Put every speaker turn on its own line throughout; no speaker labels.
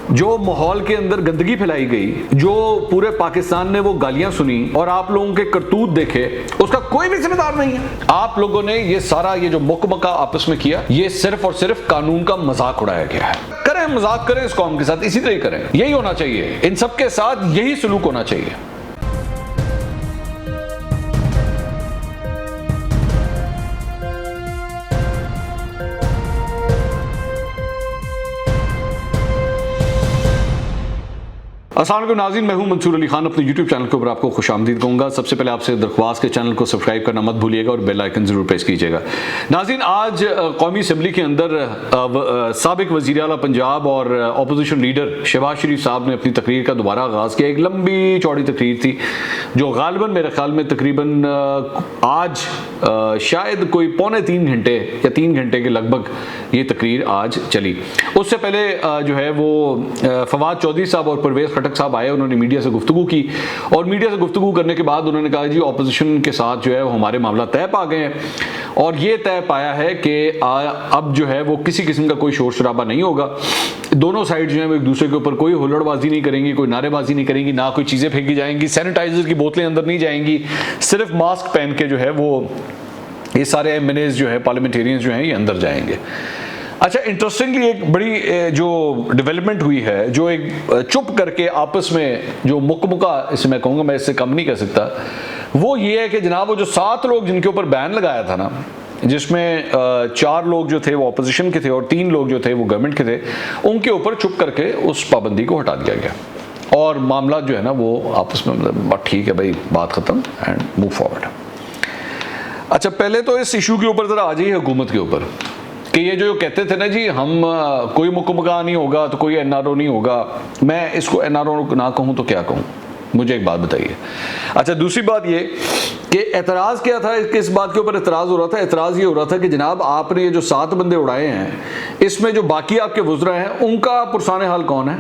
जो माहौल के अंदर गंदगी फैलाई गई, जो पूरे पाकिस्तान ने वो गालियां सुनी और आप लोगों के करतूत देखे, उसका कोई भी जिम्मेदार नहीं है। आप लोगों ने ये सारा ये जो मुकमका आपस में किया, ये सिर्फ और सिर्फ कानून का मजाक उड़ाया गया है। करें मजाक करें इस कौम के साथ, इसी तरह करें, यही होना चाहिए, इन सब के साथ यही सलूक होना चाहिए। अस्सलाम वालेकुम नाज़रीन, मैं हूं मंसूर अली खान। अपने YouTube चैनल के ऊपर आपको खुशामदीद कहूँगा। सबसे पहले आपसे दरख्वास्त के चैनल को सब्सक्राइब करना मत भूलिएगा और बेल आइकन ज़रूर प्रेस कीजिएगा। नाज़रीन, आज कौमी असम्बली के अंदर साबिक वज़ीर आला पंजाब और अपोजिशन लीडर शहबाज शरीफ साहब ने अपनी तकरीर का दोबारा आगाज़ किया। एक लंबी चौड़ी तकरीर थी जो गालिबन मेरे ख्याल में तकरीबन आज शायद कोई पौने 3 घंटे या 3 घंटे के लगभग ये तकरीर आज चली। उससे पहले जो है वो फवाद चौधरी साहब और परवेज़ खटक साहब आए, उन्होंने मीडिया से गुफ्तगू की और मीडिया से गुफ्तगू करने के बाद उन्होंने कहा जी ऑपोजिशन के साथ जो है वो हमारे मामला तय पा गए हैं और ये तय पाया है कि अब जो है वो किसी किस्म का कोई शोर शराबा नहीं होगा। दोनों साइड जो है वो एक दूसरे के ऊपर कोई हुल्लड़बाजी नहीं करेंगी, कोई नारेबाजी नहीं करेंगी, ना कोई चीज़ें फेंकी जाएंगी, सैनिटाइजर की बोतलें अंदर नहीं जाएंगी, सिर्फ मास्क पहन के जो है वो ये सारे MNAs जो है पार्लियामेंटेरियंस जो हैं ये अंदर जाएंगे। अच्छा, इंटरेस्टिंगली एक बड़ी जो डेवलपमेंट हुई है, जो एक चुप करके आपस में जो मुकमुका, इसे मैं कहूँगा, मैं इससे कम नहीं कह सकता, वो ये है कि जनाब वो जो 7 लोग जिनके ऊपर बैन लगाया था ना, जिसमें 4 लोग जो थे वो अपोजिशन के थे और 3 लोग जो थे वो गवर्नमेंट के थे, उनके ऊपर चुप करके उस पाबंदी को हटा दिया गया और मामला जो है ना वो आपस में मतलब ठीक है भाई, बात ख़त्म एंड मूव फॉरवर्ड। अच्छा, पहले तो इस इशू के ऊपर ज़रा आ जाइए हुकूमत के ऊपर कि ये जो कहते थे ना जी हम कोई मुकमका नहीं होगा तो कोई NRO नहीं होगा। मैं इसको NRO ना कहूँ तो क्या कहूँ, मुझे एक बात बताइए। अच्छा, दूसरी बात ये कि एतराज़ क्या था, किस बात के ऊपर एतराज़ हो रहा था? एतराज़ ये हो रहा था कि जनाब आपने ये जो 7 बंदे उड़ाए हैं, इसमें जो बाकी आपके वुज़रा हैं उनका पुरसाने हाल कौन है?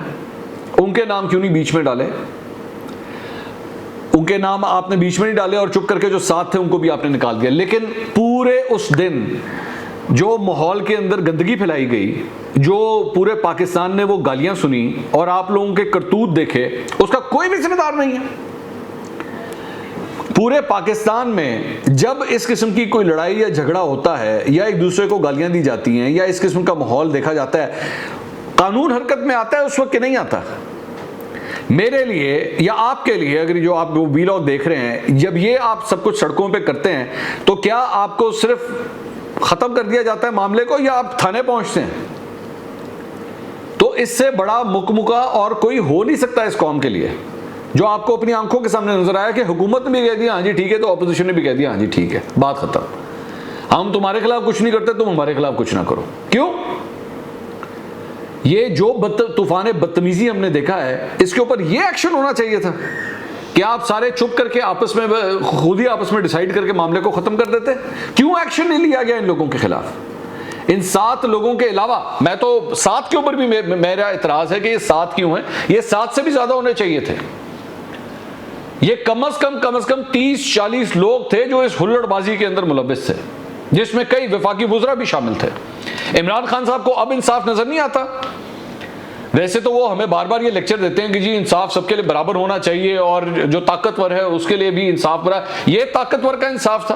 उनके नाम क्यों नहीं बीच में डाले? उनके नाम आपने बीच में नहीं डाले और चुप करके जो 7 थे उनको भी आपने निकाल दिया। लेकिन पूरे उस दिन जो माहौल के अंदर गंदगी फैलाई गई, जो पूरे पाकिस्तान ने वो गालियां सुनी और आप लोगों के करतूत देखे, उसका कोई भी जिम्मेदार नहीं है। पूरे पाकिस्तान में जब इस किस्म की कोई लड़ाई या झगड़ा होता है या एक दूसरे को गालियां दी जाती हैं या इस किस्म का माहौल देखा जाता है, कानून हरकत में आता है उस वक्त नहीं आता। मेरे लिए या आपके लिए, अगर जो आप वीलॉग देख रहे हैं, जब ये आप सब कुछ सड़कों पे करते हैं तो क्या आपको सिर्फ खत्म कर दिया जाता है मामले को या आप थाने पहुंचते हैं? तो इससे बड़ा मुकमुका और कोई हो नहीं सकता इस कौम के लिए। जो आपको अपनी आंखों के सामने नजर आया कि हुकूमत ने भी कह दिया हाँ जी ठीक है, तो अपोजिशन ने भी कह दिया हाँ जी ठीक है, बात खत्म, हम तुम्हारे खिलाफ कुछ नहीं करते, तुम हमारे खिलाफ कुछ ना करो। क्यों? ये जो तूफान बदतमीजी हमने देखा है, इसके ऊपर ये एक्शन होना चाहिए था कि आप सारे चुप करके आपस में खुद ही आपस में डिसाइड करके मामले को खत्म कर देते। क्यों एक्शन नहीं लिया गया इन लोगों के खिलाफ? इन 7 लोगों के अलावा, मैं तो 7 के ऊपर भी मेरा इतराज है कि ये 7 क्यों हैं? ये 7 से भी ज्यादा होने चाहिए थे। ये कम से कम 30-40 लोग थे जो इस हुल्लड़बाजी के अंदर मुलव्विस थे, जिसमें कई वफाकी वुज़रा भी शामिल थे। इमरान खान साहब को अब इंसाफ नजर नहीं आता। वैसे तो वो हमें बार बार ये लेक्चर देते हैं कि जी इंसाफ सबके लिए बराबर होना चाहिए और जो ताकतवर है उसके लिए भी इंसाफ बरा। ये ताकतवर का इंसाफ था।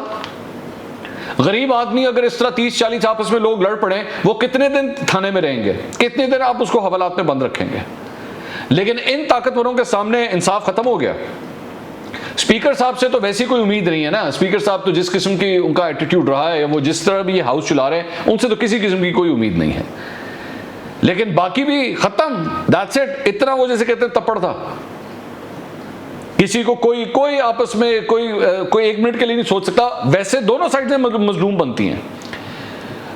गरीब आदमी अगर इस तरह 30-40 आपस में लोग लड़ पड़े, वो कितने दिन थाने में रहेंगे? कितने दिन आप उसको हवालात में बंद रखेंगे? लेकिन इन ताकतवरों के सामने इंसाफ खत्म हो गया। स्पीकर साहब से तो वैसी कोई उम्मीद नहीं है ना। स्पीकर साहब तो जिस किस्म की उनका एटीट्यूड रहा है, वो जिस तरह भी ये हाउस चला रहे हैं, उनसे तो किसी किस्म की कोई उम्मीद नहीं है। लेकिन बाकी भी खत्म, दैट्स इट। इतना वो जैसे कहते हैं तपड़ था, किसी को कोई आपस में कोई 1 मिनट के लिए नहीं सोच सकता। वैसे दोनों साइड से मजलूम बनती हैं।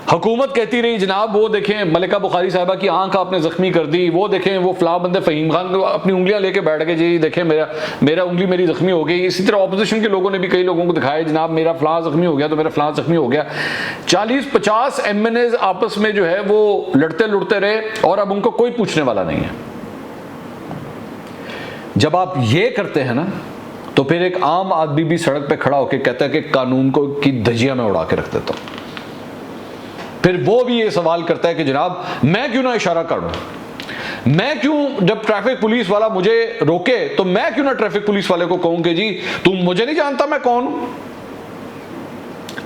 हुकूमत कहती रही जनाब वो देखें मलिका बुखारी साहिबा की आंख आपने जख्मी कर दी, वो देखें वो फलां बंदे फ़हीम खान अपनी उंगलियां लेके बैठ गए, जी देखें मेरा उंगली मेरी जख्मी हो गई। इसी तरह अपोजिशन के लोगों ने भी कई लोगों को दिखाया जनाब मेरा फलां जख्मी हो गया तो मेरा फलां जख्मी हो गया। 40-50 MNAs आपस में जो है वो लड़ते लुड़ते रहे और अब उनको कोई पूछने वाला नहीं है। जब आप ये करते हैं ना, तो फिर एक आम आदमी भी सड़क पे खड़ा होकर कहता है कि कानून को की धज्जियां में उड़ा के रख देता हूं। फिर वो भी ये सवाल करता है कि जनाब मैं क्यों ना इशारा करूं, मैं क्यों, जब ट्रैफिक पुलिस वाला मुझे रोके तो मैं क्यों ना ट्रैफिक पुलिस वाले को कहूं कि जी तुम मुझे नहीं जानता मैं कौन हूं।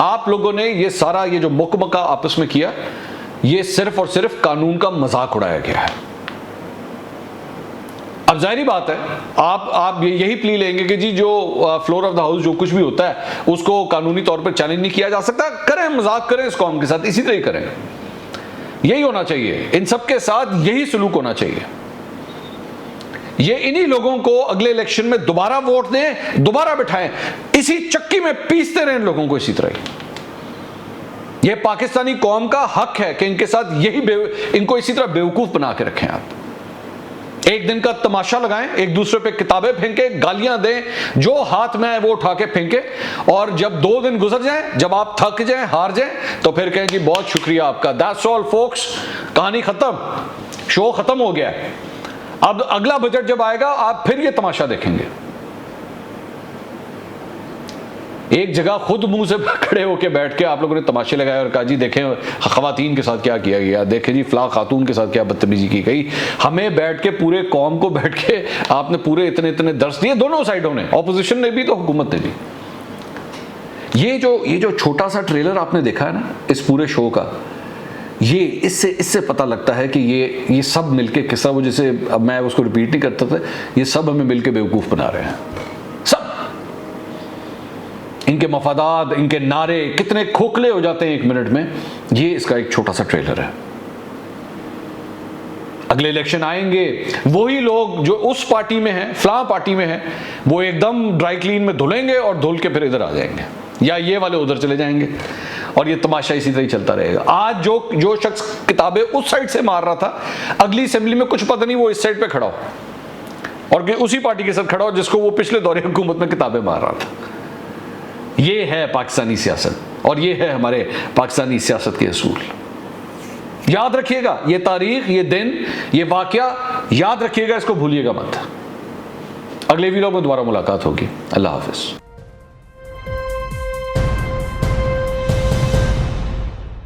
आप लोगों ने ये सारा ये जो मुकमका आपस में किया, ये सिर्फ और सिर्फ कानून का मजाक उड़ाया गया है। अब जाहिर बात है आप यही प्ली लेंगे कि जी जो फ्लोर ऑफ द हाउस जो कुछ भी होता है उसको कानूनी तौर पर चैलेंज नहीं किया जा सकता। करें, मजाक करें इस कौम के साथ, इसी तरह ही करें। यही होना चाहिए, इन सबके साथ यही सलूक होना चाहिए। ये इन्हीं लोगों को अगले इलेक्शन में दोबारा वोट दें, दोबारा बिठाएं, इसी चक्की में पीसते रहें लोगों को इसी तरह ही। ये पाकिस्तानी कौम का हक है कि इनके साथ इनको इसी तरह बेवकूफ बना के रखें। आप एक दिन का तमाशा लगाएं, एक दूसरे पे किताबें फेंके, गालियां दें, जो हाथ में आए वो उठा के फेंके, और जब 2 दिन गुजर जाएं, जब आप थक जाएं, हार जाएं, तो फिर कहें कि बहुत शुक्रिया आपका, दैट्स ऑल फोक्स, कहानी खत्म, शो खत्म हो गया। अब अगला बजट जब आएगा आप फिर ये तमाशा देखेंगे। एक जगह खुद मुंह से खड़े होकर बैठ के आप लोगों ने तमाशे लगाए और कहा जी देखें खवातीन के साथ क्या किया गया, देखें जी फला खातून के साथ क्या बदतमीजी की गई। हमें बैठ के पूरे कौम को बैठ के आपने पूरे इतने इतने दर्स दिए, दोनों साइडों ने, ऑपोजिशन ने भी तो हुकूमत ने भी। ये जो छोटा सा ट्रेलर आपने देखा है ना इस पूरे शो का, ये इससे पता लगता है कि ये सब मिलके किस्सा, वो जैसे अब मैं उसको रिपीट नहीं करता था, ये सब हमें मिलके बेवकूफ बना रहे हैं। सब इनके मफादात, इनके नारे कितने खोखले हो जाते हैं 1 मिनट में। ये इसका एक छोटा सा ट्रेलर है। अगले इलेक्शन आएंगे, वही लोग जो उस पार्टी में हैं, फलां पार्टी में हैं, वो एकदम ड्राई क्लीन में धुलेंगे और धुल के फिर इधर आ जाएंगे, या ये वाले उधर चले जाएंगे, और ये तमाशा इसी तरह ही चलता रहेगा। आज जो शख्स किताबें उस साइड से मार रहा था, अगली असेंबली में कुछ पता नहीं वो इस साइड पे खड़ा हो, और उसी पार्टी के साथ खड़ा हो जिसको वो पिछले दौरे हुकूमत में किताबें मार रहा था। ये है पाकिस्तानी सियासत, और ये है हमारे पाकिस्तानी सियासत के असूल। याद रखिएगा ये तारीख, ये दिन, ये वाकया याद रखिएगा, इसको भूलिएगा मत। अगले वीडियो में दोबारा मुलाकात होगी। अल्लाह हाफिज।